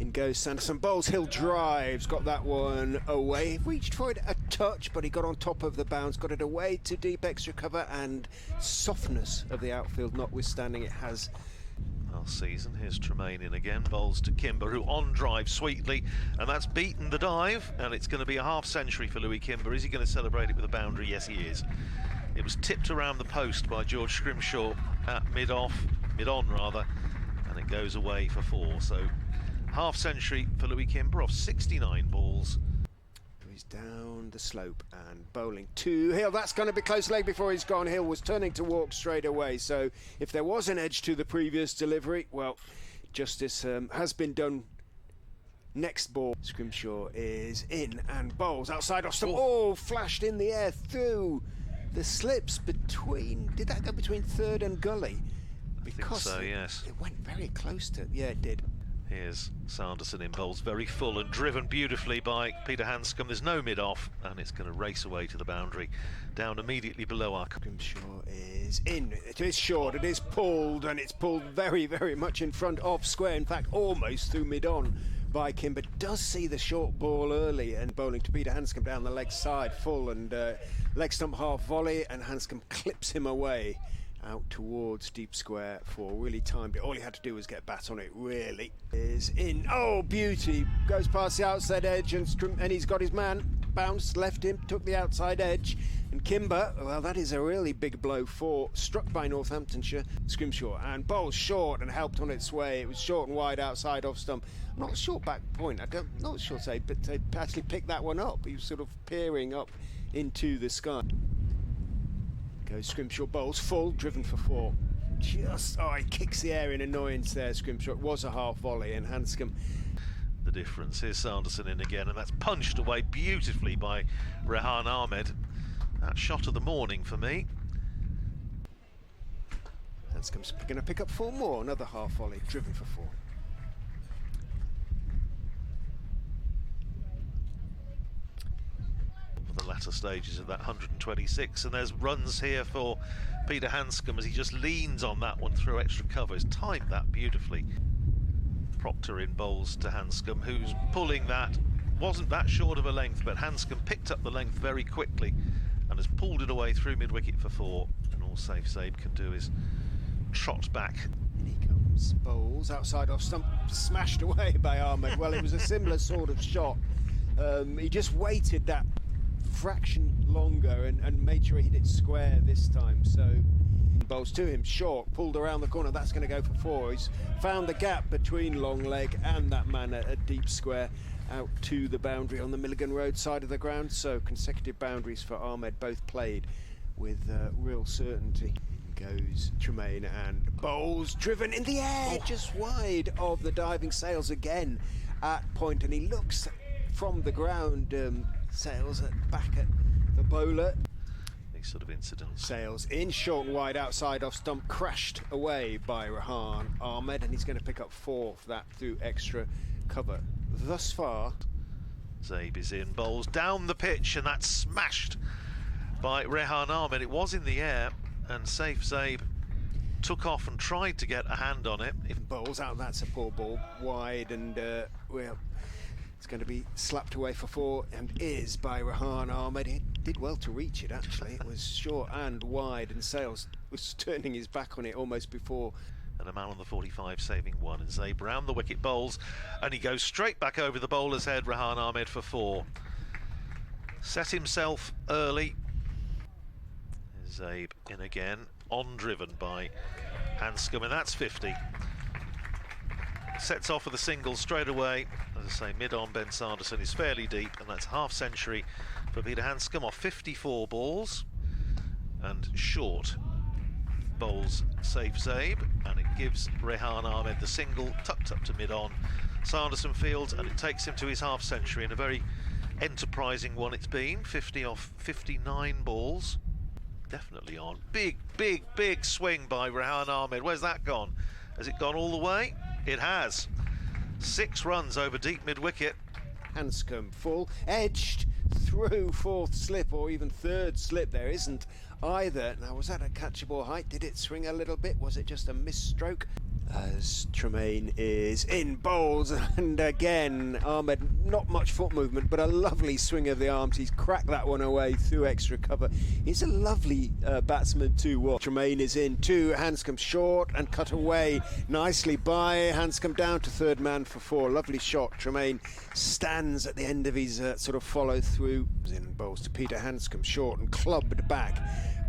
In goes Sanderson, bowls, Hill drives, got that one away, reached for it a touch, but he got on top of the bounce, got it away to deep extra cover, and softness of the outfield notwithstanding, it has. Last season, here's Tremaine in again, bowls to Kimber, who on drive sweetly, and that's beaten the dive, and it's going to be a half century for Louis Kimber. Is he going to celebrate it with a boundary? Yes, he is. It was tipped around the post by George Scrimshaw at mid-on rather, and it goes away for 4. So half century for Louis Kimber off 69 balls. He's down the slope and bowling to Hill. That's going to be close leg before he's gone. Hill was turning to walk straight away. So if there was an edge to the previous delivery, well, justice has been done. Next ball, Scrimshaw is in and bowls outside off stump. Oh, flashed in the air through the slips between. Did that go between third and gully? Because I think so, yes. It went very close to. Yeah, it did. Here's Sanderson in bowls, very full and driven beautifully by Peter Hanscom. There's no mid-off, and it's going to race away to the boundary, down immediately below our. Scrimshaw is in. It is short, it is pulled, and it's pulled very, very much in front of square. In fact, almost through mid-on by Kimber. Does see the short ball early, and bowling to Peter Hanscom down the leg side, full, and leg stump half volley, and Hanscom clips him away out towards deep square for really timed it. All he had to do was get bat on it, really. Is in. Oh, beauty. Goes past the outside edge, and he's got his man. Bounced, left him, took the outside edge. And Kimber, well, that is a really big blow for, struck by Northamptonshire, Scrimshaw, and bowled short and helped on its way. It was short and wide outside off stump. Not short back point, not sure say, but they actually picked that one up. He was sort of peering up into the sky. Goes Scrimshaw, bowls full, driven for 4. Just, oh, he kicks the air in annoyance there, Scrimshaw. It was a half volley, and Hanscom. The difference. Here's Sanderson in again, and that's punched away beautifully by Rehan Ahmed. That shot of the morning for me. Hanscom's going to pick up 4 more, another half volley, driven for 4. The latter stages of that 126, and there's runs here for Peter Hanscom as he just leans on that one through extra cover. He's timed that beautifully. Proctor in bowls to Hanscom, who's pulling that. Wasn't that short of a length, but Hanscom picked up the length very quickly and has pulled it away through mid-wicket for 4. And all Sabe can do is trot back. And he comes, bowls outside off stump, smashed away by Ahmed. Well, it was a similar sort of shot. He just waited that fraction longer and made sure he hit it square this time. So bowls to him, short, pulled around the corner. That's going to go for 4. He's found the gap between long leg and that man at deep square out to the boundary on the Milligan Road side of the ground. So consecutive boundaries for Ahmed, both played with real certainty. In goes Tremaine and bowls, driven in the air, just wide of the diving Sails again at point, and he looks from the ground. Sails back at the bowler. These sort of incidents. Sails in short and wide outside off stump, crashed away by Rehan Ahmed, and he's going to pick up 4 for that through extra cover. Thus far, Zabe is in, bowls down the pitch, and that's smashed by Rehan Ahmed. It was in the air, and Safe Zabe took off and tried to get a hand on it. If bowls out that support ball wide, and well, it's going to be slapped away for 4, and is by Rehan Ahmed. He did well to reach it, actually. It was short and wide, and Sails was turning his back on it almost before. And a man on the 45 saving 1, and Zabe round the wicket bowls, and he goes straight back over the bowler's head, Rehan Ahmed, for 4. Set himself early. Zabe in again, on driven by Hanscom, and that's 50. Sets off with a single straight away. As I say, mid-on Ben Sanderson is fairly deep, and that's half century for Peter Hanscom off 54 balls. And short bowls Safe Zabe, and it gives Rehan Ahmed the single, tucked up to mid-on. Sanderson fields, and it takes him to his half century, and a very enterprising one it's been. 50 off 59 balls. Definitely on. Big, big, big swing by Rehan Ahmed. Where's that gone? Has it gone all the way? It has. 6 runs over deep mid-wicket. Hanscom full, edged through 4th slip or even 3rd slip. There isn't either. Now, was that a catchable height? Did it swing a little bit? Was it just a misstroke? As Tremaine is in bowls, and again Ahmed, not much foot movement but a lovely swing of the arms. He's cracked that one away through extra cover. He's a lovely batsman to watch. Tremaine is in two, Hanscom short and cut away nicely by Hanscom, down to third man for four. Lovely shot. Tremaine stands at the end of his sort of follow through. In bowls to Peter Hanscom, short and clubbed back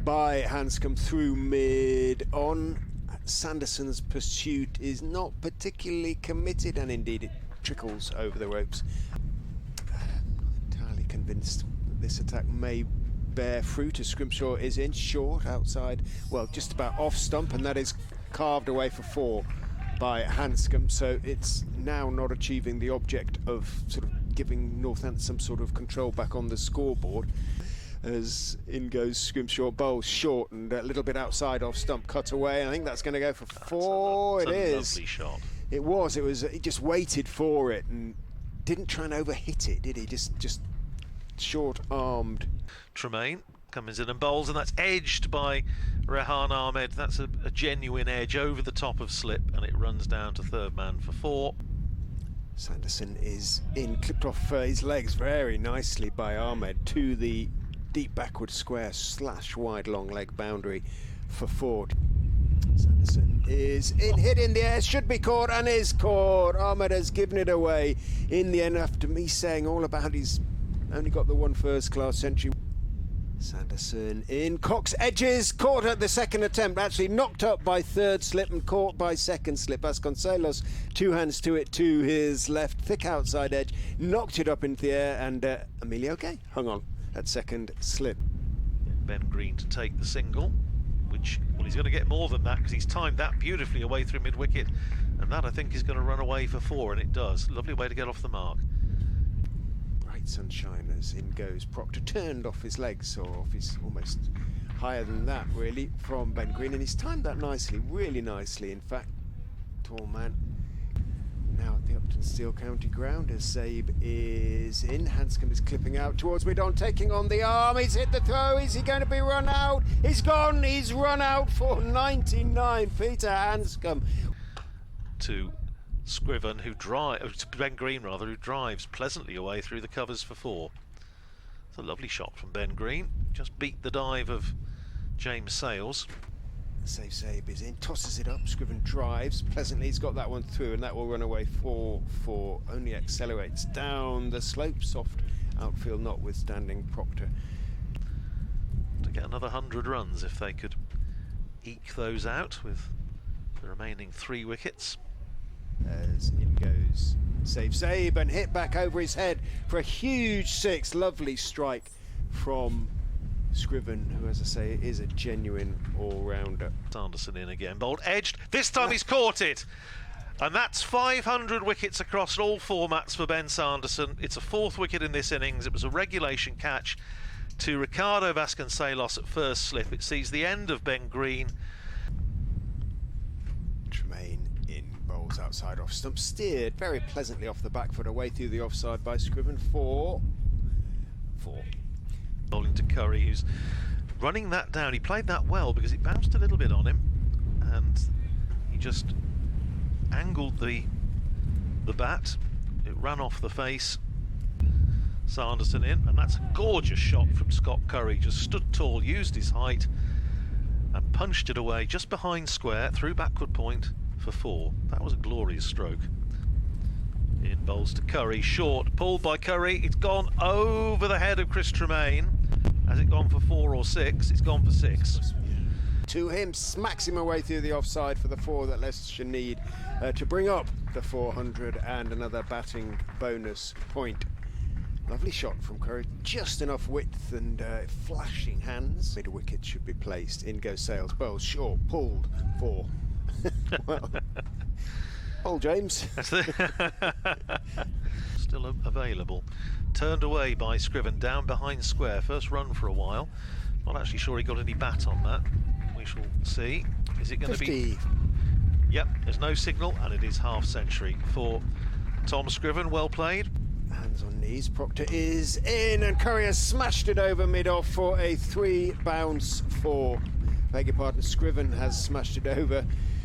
by Hanscom through mid on. Sanderson's pursuit is not particularly committed, and indeed it trickles over the ropes. Not entirely convinced that this attack may bear fruit, as Scrimshaw is in short outside, well, just about off stump, and that is carved away for four by Hanscom. So it's now not achieving the object of sort of giving Northampton some sort of control back on the scoreboard. As in goes Scrimshaw, bowls short and a little bit outside off stump, cut away. I think that's going to go for four. It is. Lovely shot. It was. He just waited for it and didn't try and overhit it, did he? Just short-armed. Tremaine comes in and bowls, and that's edged by Rehan Ahmed. That's a genuine edge over the top of slip, and it runs down to third man for four. Sanderson is in, clipped off his legs very nicely by Ahmed to the deep backward square / wide long leg boundary for four. Sanderson is in, hit in the air, should be caught and is caught. Ahmed has given it away in the end after me saying all about he's only got the one first class century. Sanderson in, Cox edges, caught at the second attempt, actually knocked up by third slip and caught by second slip. Vasconcelos, two hands to it to his left, thick outside edge, knocked it up into the air, and Emilio Gay hung on at second slip. Ben Green to take the single, which, well, he's going to get more than that because he's timed that beautifully away through mid-wicket, and that I think is going to run away for four, and it does. Lovely way to get off the mark. Bright sunshine as in goes Proctor, turned off his legs, or off his almost higher than that really, from Ben Green, and he's timed that nicely, really nicely in fact. Tall man. Now at the Upton Steel County ground as Zabe is in. Hanscom is clipping out towards mid-on, taking on the arm. He's hit the throw. Is he going to be run out? He's gone. He's run out for 99. Peter Hanscom. To Scriven, to Ben Green rather, who drives pleasantly away through the covers for four. It's a lovely shot from Ben Green. Just beat the dive of James Sales. Zabe is in, tosses it up, Scriven drives pleasantly, he's got that one through, and that will run away for four. Only accelerates down the slope, soft outfield notwithstanding. Proctor to get another 100 runs if they could eke those out with the remaining 3 wickets. As in goes Zabe, and hit back over his head for a huge six. Lovely strike from Scriven, who, as I say, is a genuine all-rounder. Sanderson in again, bowled edged. This time he's caught it, and that's 500 wickets across all formats for Ben Sanderson. It's a 4th wicket in this innings. It was a regulation catch to Ricardo Vasconcelos at first slip. It sees the end of Ben Green. Tremaine in, bowls outside off stump, steered very pleasantly off the back foot away through the offside by Scriven for four. Bowling to Curry, who's running that down. He played that well because it bounced a little bit on him, and he just angled the bat. It ran off the face. Sanderson in, and that's a gorgeous shot from Scott Curry. Just stood tall, used his height, and punched it away just behind square through backward point for four. That was a glorious stroke. In bowls to Curry, short, pulled by Curry. It's gone over the head of Chris Tremaine. Has it gone for 4 or 6? It's gone for 6. To him, smacks him away through the offside for the 4 that Leicestershire need to bring up the 400 and another batting bonus point. Lovely shot from Curry, just enough width and flashing hands. Mid wicket should be placed. In goes Sales, bowls short, pulled 4. Well, old James. Still available. Turned away by Scriven, down behind square. First run for a while. Not actually sure he got any bat on that. We shall see. Is it going to be... Yep, there's no signal, and it is half century for Tom Scriven. Well played. Hands on knees, Proctor is in, and Curry has smashed it over mid-off for a 3 bounce 4. Beg your pardon, Scriven has smashed it over.